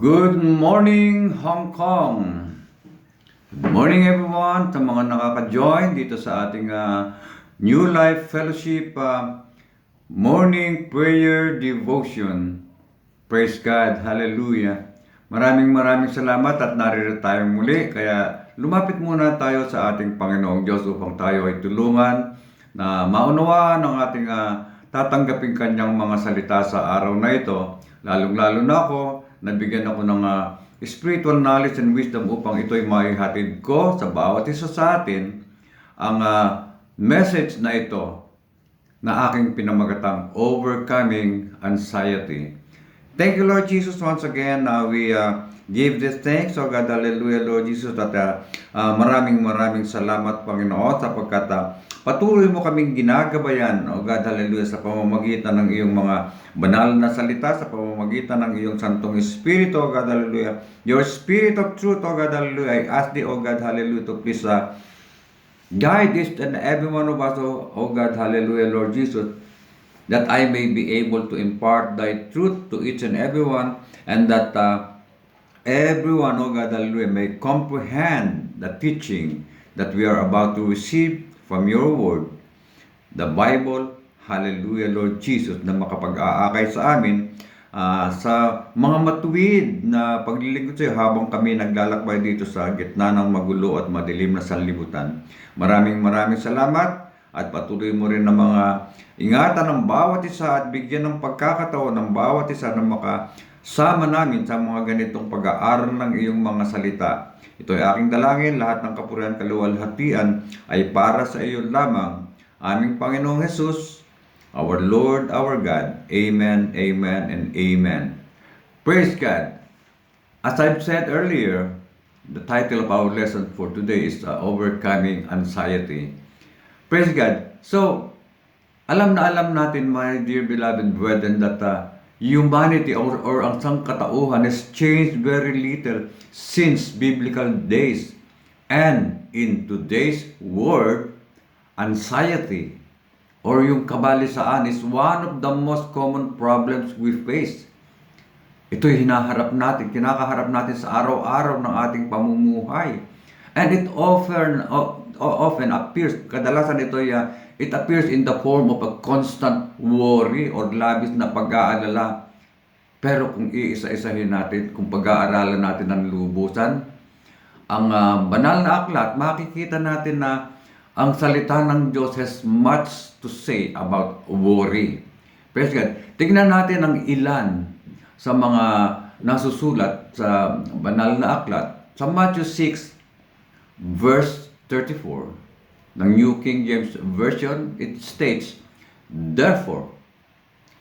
Good morning, Hong Kong! Good morning everyone sa mga nakaka-join dito sa ating New Life Fellowship Morning Prayer Devotion. Praise God! Hallelujah! Maraming salamat at narito tayo muli. Kaya lumapit muna tayo sa ating Panginoong Diyos upang tayo ay tulungan na maunawaan ang ating tatanggapin kanyang mga salita sa araw na ito. Lalong-lalo na ako, nabigyan ako ng spiritual knowledge and wisdom upang ito'y maihatid ko sa bawat isa sa atin ang message na ito na aking pinamagatang Overcoming Anxiety. Thank you, Lord Jesus, once again. We give this thanks, O God, hallelujah, Lord Jesus, at maraming salamat, Panginoon, sapagkat patuloy mo kaming ginagabayan, O God, hallelujah, sa pamamagitan ng iyong mga banal na salita, sa pamamagitan ng iyong Santong Espiritu, O God, hallelujah. Your Spirit of truth, O God, hallelujah. I ask thee, O God, hallelujah, to please guide each and every one of us, O God, hallelujah, Lord Jesus, that I may be able to impart thy truth to each and everyone, and that everyone, O God, hallelujah, may comprehend the teaching that we are about to receive from your word, the Bible, hallelujah, Lord Jesus, na makapag-aakay sa amin sa mga matuwid na paglilingkod sa iyo habang kami naglalakbay dito sa gitna ng magulo at madilim na sanlibutan. Maraming salamat at patuloy mo rin na mga ingatan ng bawat isa at bigyan ng pagkakataon ng bawat isa na makasama namin sa mga ganitong pag-aaral ng iyong mga salita. Ito ay aking dalangin, lahat ng kapurihan, kaluwalhatian ay para sa iyo lamang. Aming Panginoong Jesus, our Lord, our God. Amen, amen, and amen. Praise God. As I've said earlier, the title of our lesson for today is Overcoming Anxiety. Praise God. So, alam natin, my dear beloved brethren, that humanity or ang sangkatauhan has changed very little since biblical days. And in today's world, anxiety or yung kabalisaan is one of the most common problems we face. Ito'y kinakaharap natin sa araw-araw ng ating pamumuhay. And it often appears, kadalasan it appears in the form of a constant worry or labis na pag-aalala. Pero kung iisa-isahin natin, kung pag-aaralan natin ng lubusan, ang banal na aklat, makikita natin na ang salita ng Diyos has much to say about worry. Praise God. Tingnan natin ang ilan sa mga nasusulat sa banal na aklat. Sa Matthew 6, verse 34, ng New King James Version, it states, "Therefore,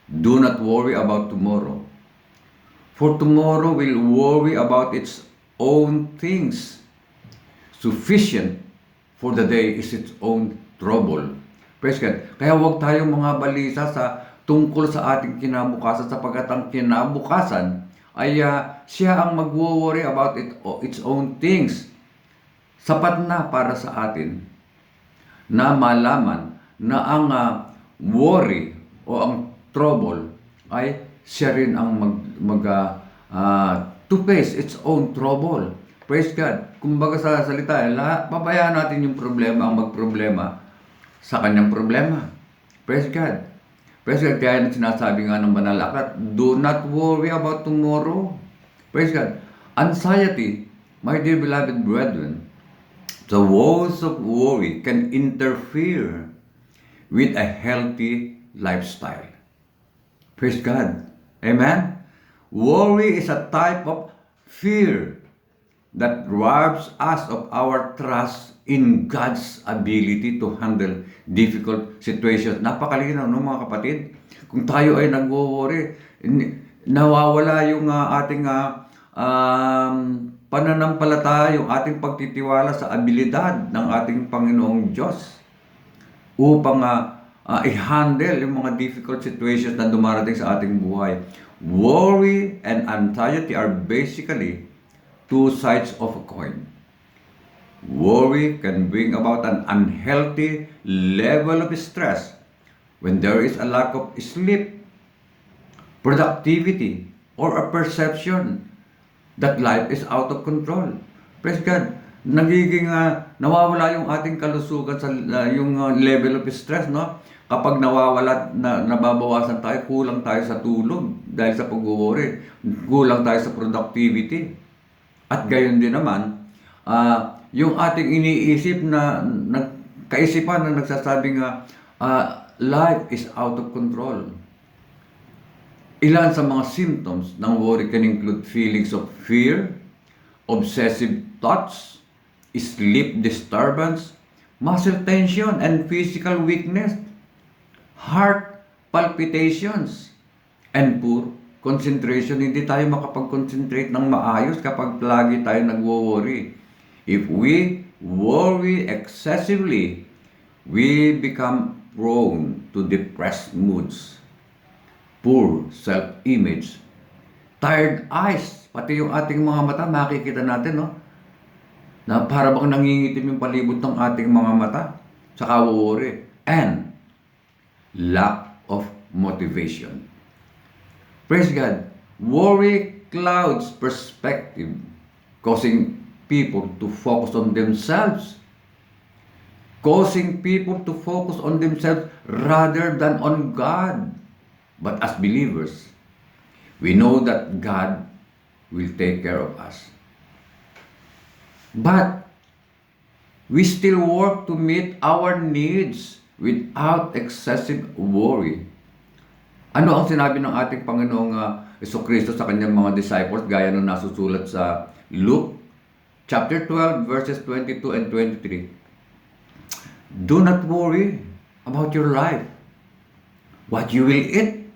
do not worry about tomorrow, for tomorrow will worry about its own things. Sufficient for the day is its own trouble." Praise God. Kaya huwag tayong mga balisa tungkol sa ating kinabukasan, sapagkat ang kinabukasan ay siya ang mag-worry about its own things. Sapat na para sa atin na malaman na ang worry o ang trouble ay siya rin ang to face its own trouble. Praise God. Kumbaga sa salita, pabayaan natin yung problema ang magproblema sa kanyang problema. Praise God. Praise God. Kaya sinasabi nga ng banal aklat, do not worry about tomorrow. Praise God. Anxiety, my dear beloved brethren, the woes of worry can interfere with a healthy lifestyle. Praise God. Amen? Worry is a type of fear that robs us of our trust in God's ability to handle difficult situations. Napakalinaw, no, mga kapatid? Kung tayo ay nag-worry, nawawala yung ating pananampalataya, yung ating pagtitiwala sa abilidad ng ating Panginoong Diyos upang i-handle yung mga difficult situations na dumarating sa ating buhay. Worry and anxiety are basically two sides of a coin. Worry can bring about an unhealthy level of stress when there is a lack of sleep, productivity, or a perception that life is out of control. Praise God. Nagiging nawawala yung ating kalusugan sa yung level of stress, no? Kapag nawawala, nababawasan tayo, kulang tayo sa tulog dahil sa pag-worry, kulang tayo sa productivity. At gayon din naman, yung ating iniisip na kaisipan na nagsasabing life is out of control. Ilan sa mga symptoms ng worry can include feelings of fear, obsessive thoughts, sleep disturbance, muscle tension and physical weakness, heart palpitations, and poor concentration. Hindi tayo makapag-concentrate ng maayos kapag lagi tayo nagwo-worry. If we worry excessively, we become prone to depressed moods, poor self-image, tired eyes, pati yung ating mga mata, makikita natin, no? Na para bang nangingitim yung palibot ng ating mga mata sa worry, and lack of motivation. Praise God. Worry clouds perspective, causing people to focus on themselves. Causing people to focus on themselves rather than on God. But as believers, we know that God will take care of us. But we still work to meet our needs without excessive worry. Ano ang sinabi ng ating Panginoong Jesucristo sa kanyang mga disciples gaya ng nasusulat sa Luke chapter 12 verses 22 and 23? Do not worry about your life, what you will eat,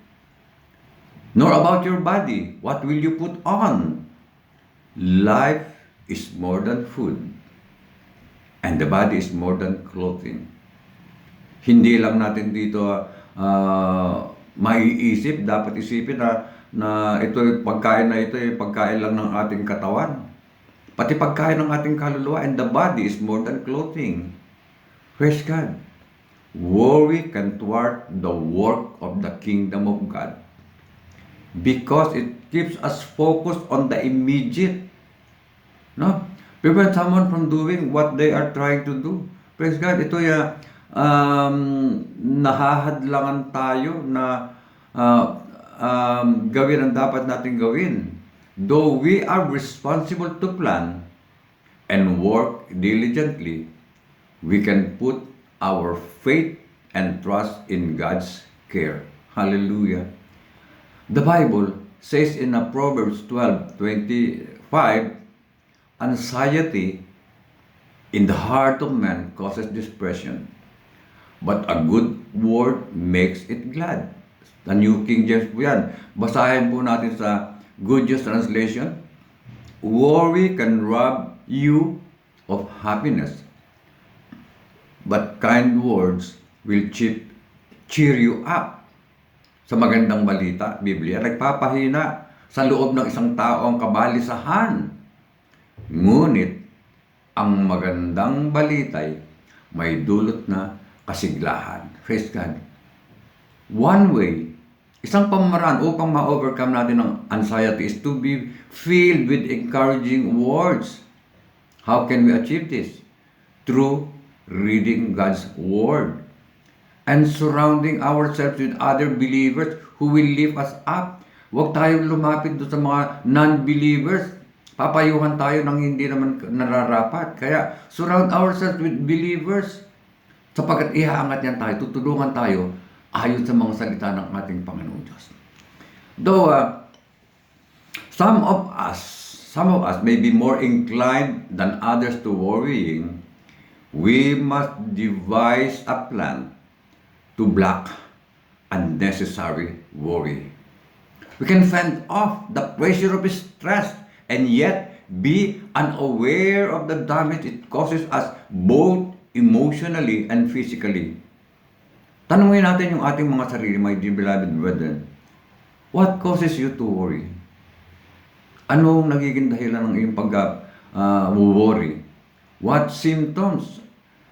nor about your body, what will you put on. Life is more than food, and the body is more than clothing. Hindi lang natin dito maiisip, dapat isipin na ito pagkain na ito pagkain lang ng ating katawan. Pati pagkain ng ating kaluluwa, and the body is more than clothing. Praise God. Worry can thwart the work of the kingdom of God because it keeps us focused on the immediate. No? Prevent someone from doing what they are trying to do. Praise God. Ito nahahadlangan tayo na gawin ang dapat natin gawin. Though we are responsible to plan and work diligently, we can put our faith and trust in God's care. Hallelujah. The Bible says in Proverbs 12:25, anxiety in the heart of man causes depression, but a good word makes it glad. The New King James po yan. Basahin po natin sa Good News Translation. Worry can rob you of happiness, but kind words will cheer you up. Sa magandang balita, Biblia, nagpapahina sa loob ng isang tao ang kabalisahan. Ngunit, ang magandang balita'y may dulot na kasiglahan. Praise God. One way, isang pamaraan upang ma-overcome natin ang anxiety is to be filled with encouraging words. How can we achieve this? Through reading God's Word and surrounding ourselves with other believers who will lift us up. Huwag tayong lumapit doon sa mga non-believers. Papayuhan tayo ng hindi naman nararapat. Kaya surround ourselves with believers sapagkat ihaangat niyan tayo, tutulungan tayo ayon sa mga salita ng ating Panginoon Diyos. Though some of us may be more inclined than others to worrying, we must devise a plan to block unnecessary worry. We can fend off the pressure of stress and yet be unaware of the damage it causes us both emotionally and physically. Tanungin natin yung ating mga sarili, my dear beloved brethren. What causes you to worry? Anong nagiging dahilan ng iyong pag-worry? What symptoms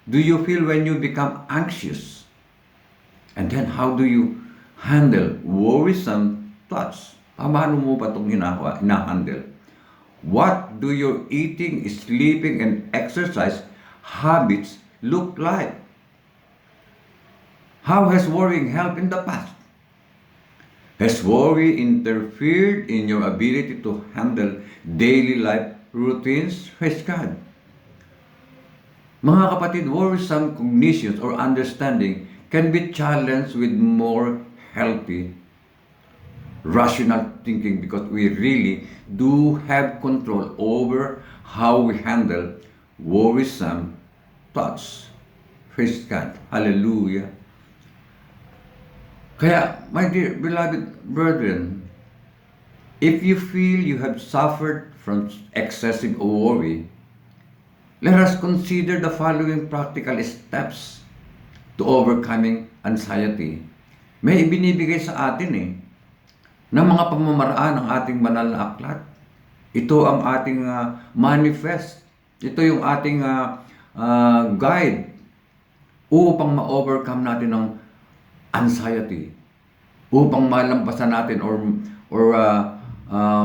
do you feel when you become anxious? And then, how do you handle worrisome thoughts? Paano mo ba itong hinahandle? What do your eating, sleeping, and exercise habits look like? How has worrying helped in the past? Has worry interfered in your ability to handle daily life routines? Praise God. Mga kapatid, worrisome cognitions or understanding can be challenged with more healthy, rational thinking because we really do have control over how we handle worrisome thoughts. Praise God. Hallelujah. Kaya, my dear beloved brethren, if you feel you have suffered from excessive worry, let us consider the following practical steps to overcoming anxiety. May ibinibigay sa atin ng mga pamamaraan ng ating banal na aklat. Ito ang ating manifest. Ito yung ating guide upang ma-overcome natin ng anxiety, upang malampasan natin or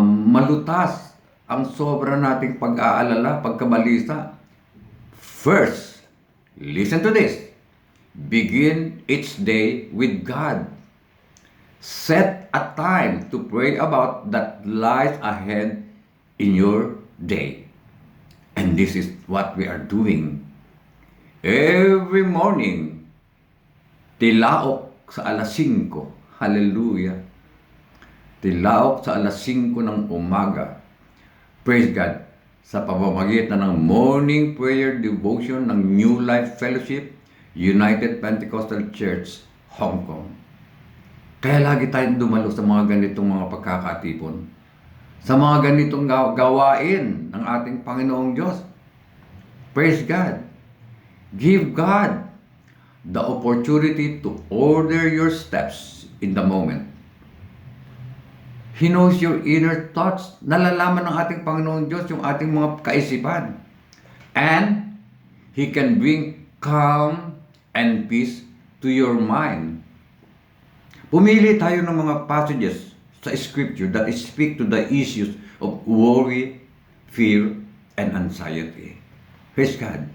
malutas ang sobra nating pag-aalala, pagkabalisa. First, listen to this. Begin each day with God. Set a time to pray about that lies ahead in your day. And this is what we are doing. Every morning, tilaok sa alas 5. Hallelujah. Tilaok sa alas 5 ng umaga. Praise God. Sa pamamagitan ng morning prayer devotion ng New Life Fellowship, United Pentecostal Church, Hong Kong. Kaya lagi tayong dumalo sa mga ganitong mga pagkakatipon. Sa mga ganitong gawain ng ating Panginoong Diyos. Praise God. Give God the opportunity to order your steps in the moment. He knows your inner thoughts. Nalalaman ng ating Panginoong Diyos yung ating mga kaisipan. And He can bring calm and peace to your mind. Pumili tayo ng mga passages sa Scripture that speak to the issues of worry, fear, and anxiety. Praise God.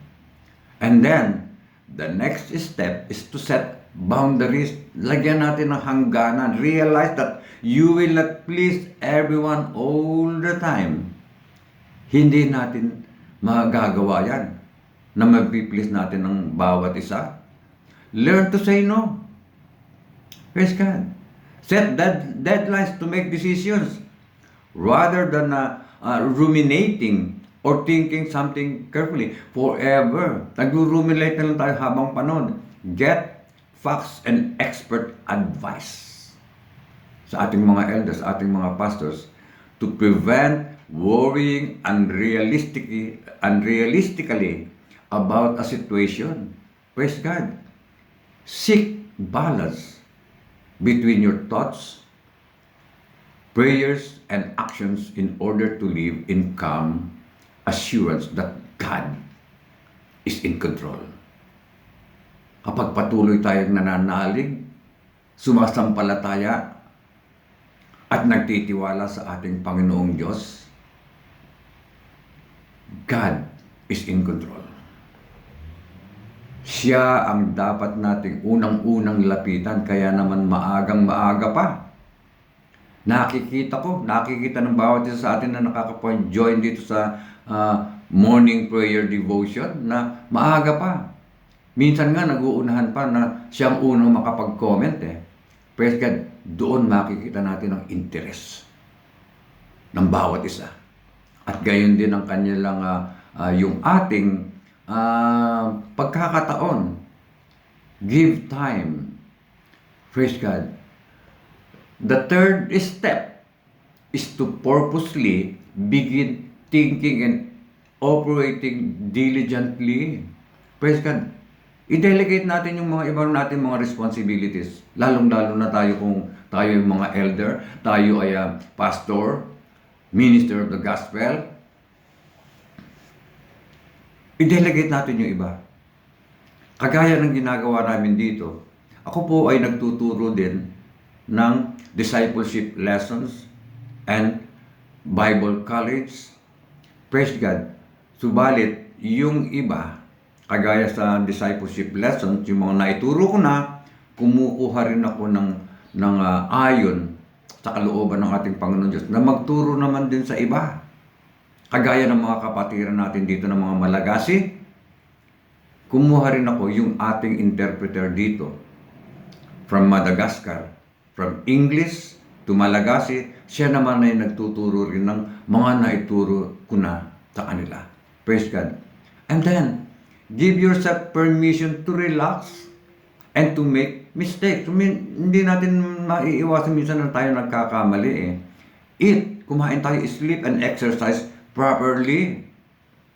And then, the next step is to set boundaries. Lagyan natin ng hangganan. Realize that you will not please everyone all the time. Hindi natin magagawa yan na mag-please natin ng bawat isa. Learn to say no. Praise God. Set deadlines to make decisions rather than ruminating or thinking something carefully forever. Nag-ruminate na lang tayo habang panahon. Get facts and expert advice sa ating mga elders, ating mga pastors to prevent worrying unrealistically about a situation. Praise God. Seek balance between your thoughts, prayers, and actions in order to live in calm assurance that God is in control. Kapag patuloy tayong nananalig, sumasampalataya, at nagtitiwala sa ating Panginoong Diyos, God is in control. Siya ang dapat nating unang-unang lapitan, kaya naman maagang-maaga pa. Nakikita ng bawat isa sa atin na nakaka-join dito sa morning prayer devotion na maaga pa. Minsan nga nag-uunahan pa na siyang unang makapag-comment Praise God, doon makikita natin ang interest ng bawat isa. At gayon din ang kanilang yung ating pagkakataon. Give time. Praise God. The third step is to purposely begin thinking and operating diligently. Praise God. I-delegate natin yung mga ibang natin mga responsibilities. Lalong-lalo na tayo kung tayo yung mga elder, tayo ay pastor, minister of the gospel. I-delegate natin yung iba. Kagaya ng ginagawa namin dito, ako po ay nagtuturo din ng discipleship lessons and Bible college Praise God. Subalit, yung iba, kagaya sa discipleship lessons, yung mga naituro ko na, kumukuha rin ako ng ayon sa kalooban ng ating Panginoon Diyos na magturo naman din sa iba. Kagaya ng mga kapatiran natin dito ng mga Malagasy, kumuha rin ako yung ating interpreter dito from Madagascar, from English to Malagasy, siya naman ay nagtuturo rin ng mga naituro ko na sa kanila. Praise God. And then, give yourself permission to relax and to make mistakes. Hindi natin maiiwasan minsan na tayo nagkakamali eh. Eat, kumain tayo, sleep and exercise properly.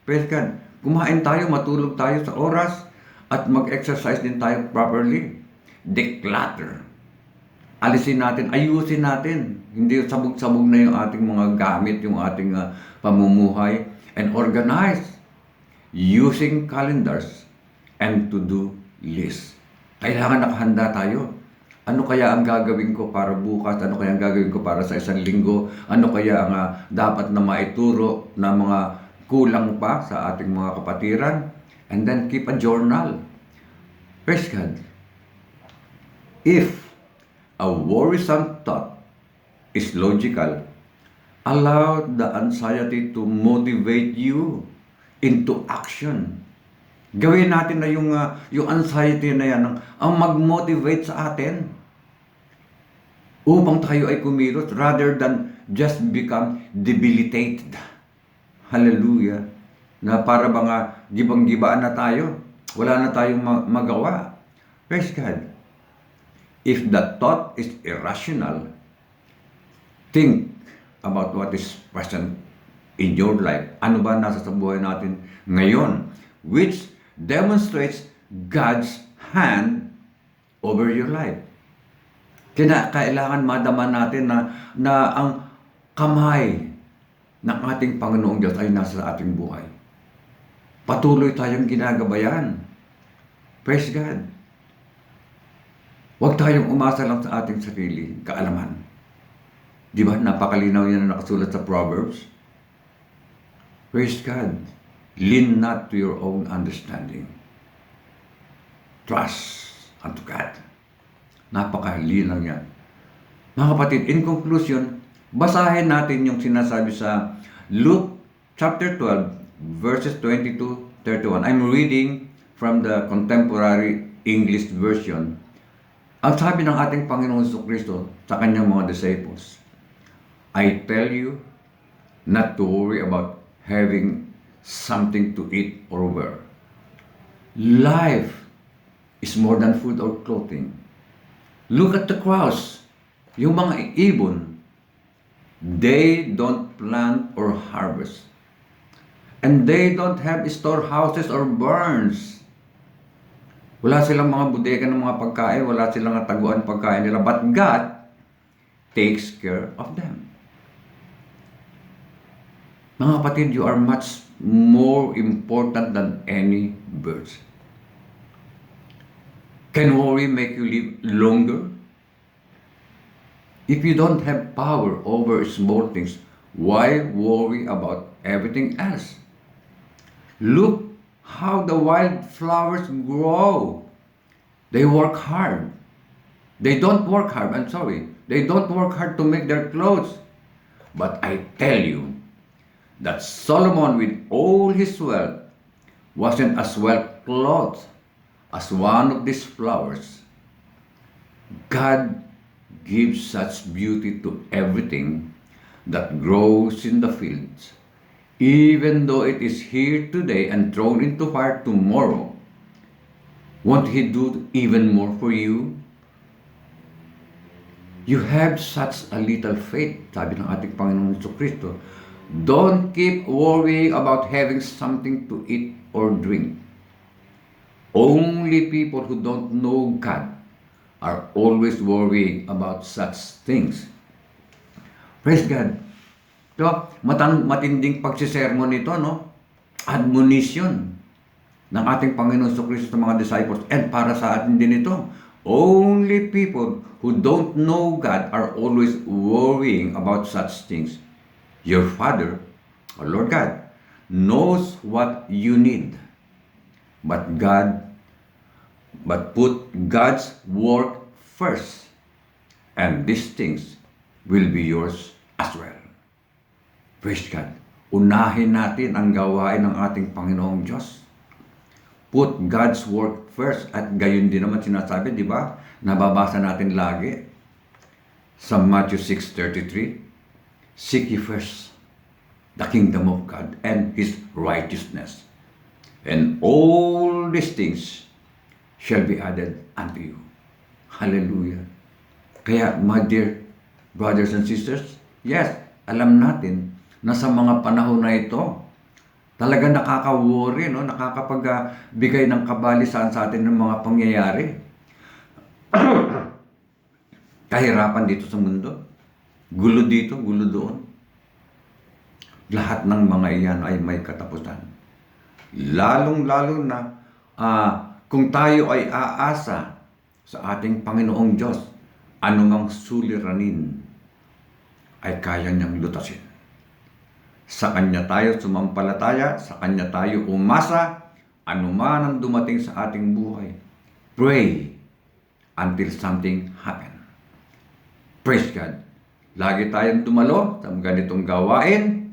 Praise God. Kumain tayo, matulog tayo sa oras, at mag-exercise din tayo properly. Declutter. Alisin natin, ayusin natin. Hindi sabog-sabog na yung ating mga gamit, yung ating pamumuhay. And organize using calendars and to-do list. Kailangan nakahanda tayo. Ano kaya ang gagawin ko para bukas? Ano kaya ang gagawin ko para sa isang linggo? Ano kaya ang dapat na maituro na mga kulang pa sa ating mga kapatiran? And then keep a journal. Praise God. If a worrisome thought is logical, allow the anxiety to motivate you into action. Gawin natin na yung anxiety na yan ang mag-motivate sa atin upang tayo ay kumilos rather than just become debilitated. Hallelujah. Na para bang gibang-gibaan na tayo. Wala na tayong magawa. Praise God. If the thought is irrational, think about what is present in your life. Ano ba nasa sa buhay natin ngayon? Which demonstrates God's hand over your life. Kailangan madama natin na ang kamay ng ating Panginoong Diyos ay nasa ating buhay. Patuloy tayong ginagabayan. Praise God. Huwag tayong umasa lang sa ating sarili, kaalaman. Di ba? Napakalinaw yan na nakasulat sa Proverbs. Praise God. Lean not to your own understanding. Trust unto God. Napakalinaw yan. Mga kapatid, in conclusion, basahin natin yung sinasabi sa Luke chapter 12, verses 22-31. I'm reading from the Contemporary English Version. Ang sabi ng ating Panginoon Jesucristo sa kanyang mga disciples, I tell you not to worry about having something to eat or wear. Life is more than food or clothing. Look at the crows, yung mga ibon. They don't plant or harvest. And they don't have storehouses or barns. Wala silang mga bodega ng mga pagkain, wala silang taguan pagkain nila. But God takes care of them. Mga kapatid, you are much more important than any birds. Can worry make you live longer? If you don't have power over small things, why worry about everything else? Look how the wildflowers grow. They work hard. They don't work hard, I'm sorry. They don't work hard to make their clothes. But I tell you that Solomon with all his wealth wasn't as well clothed as one of these flowers. God gives such beauty to everything that grows in the fields. Even though it is here today and thrown into fire tomorrow, won't He do even more for you? You have such a little faith, sabi ng ating Panginoon Jesucristo. Don't keep worrying about having something to eat or drink. Only people who don't know God are always worrying about such things. Praise God. So, matinding pagsisermon nito, no? Admonition ng ating Panginoon Jesucristo sa mga disciples and para sa atin din ito. Only people who don't know God are always worrying about such things. Your Father, or Lord God, knows what you need. But put God's work first, and these things will be yours as well. Praise God. Unahin natin ang gawain ng ating Panginoong Diyos. Put God's work first. At gayon din naman sinasabi, di ba? Nababasa natin lagi sa Matthew 6:33. Seek ye first the kingdom of God and His righteousness, and all these things shall be added unto you. Hallelujah. Kaya, my dear brothers and sisters, yes, alam natin na sa mga panahon na ito, talaga nakaka-worry, no? Nakakapagbigay ng kabalisan sa atin ng mga pangyayari. Kahirapan dito sa mundo. Gulo dito, gulo doon. Lahat ng mga iyan ay may katapusan. Lalong-lalo na kung tayo ay aasa sa ating Panginoong Diyos, anumang suliranin ay kaya niyang lutasin. Sa Kanya tayo sumampalataya, sa Kanya tayo umasa, anuman ang dumating sa ating buhay. Pray until something happen. Praise God. Lagi tayong dumalo sa ganitong gawain.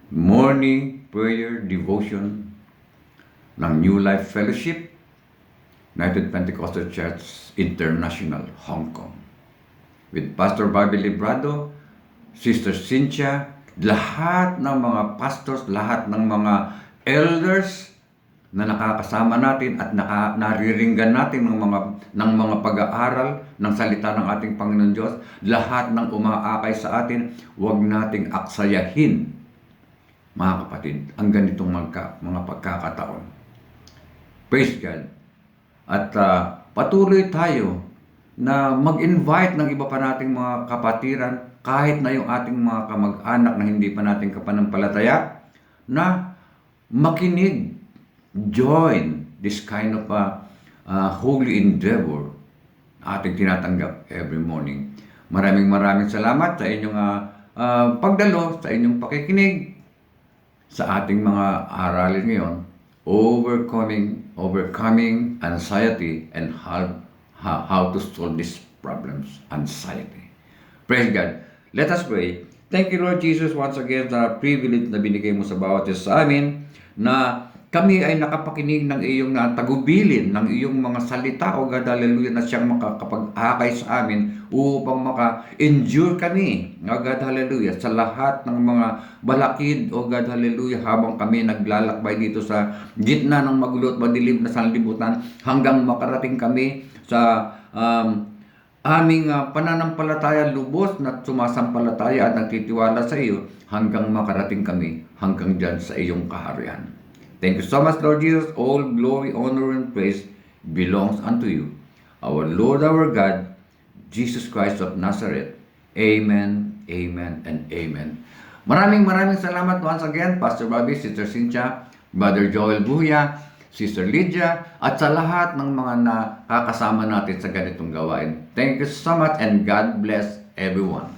Morning prayer devotion ng New Life Fellowship, United Pentecostal Church International, Hong Kong. With Pastor Bobby Librado, Sister Cynthia, lahat ng mga pastors, lahat ng mga elders na nakakasama natin at nariringgan natin ng mga pag-aaral ng salita ng ating Panginoon Diyos, lahat ng umaakay sa atin, huwag nating aksayahin, mga kapatid, ang ganitong mga pagkakataon. Praise God. At patuloy tayo na mag-invite ng iba pa nating mga kapatiran, kahit na yung ating mga kamag-anak na hindi pa natin kapanampalataya, na makinig, join this kind of holy endeavor na ating tinatanggap every morning. Maraming salamat sa inyong pagdalo, sa inyong pakikinig sa ating mga aralin ngayon, overcoming anxiety and how to solve these problems, anxiety. Praise God. Let us pray. Thank you, Lord Jesus, once again sa privilege na binigay mo sa bawat isa sa amin, na kami ay nakapakinig ng iyong tagubilin, ng iyong mga salita, o God, hallelujah, na siyang makakapag-akay sa amin upang maka-endure kami, o God, hallelujah, sa lahat ng mga balakid, o God, hallelujah, habang kami naglalakbay dito sa gitna ng magulo at madilim na sanlibutan, hanggang makarating kami sa aming pananampalataya, lubos na sumasampalataya at nagtitiwala sa iyo, hanggang makarating kami hanggang dyan sa iyong kaharian. Thank you so much, Lord Jesus. All glory, honor, and praise belongs unto you, our Lord, our God, Jesus Christ of Nazareth. Amen, amen, and amen. Maraming salamat once again, Pastor Bobby, Sister Cynthia, Brother Joel Buya, Sister Lydia, at sa lahat ng mga nakakasama natin sa ganitong gawain. Thank you so much, and God bless everyone.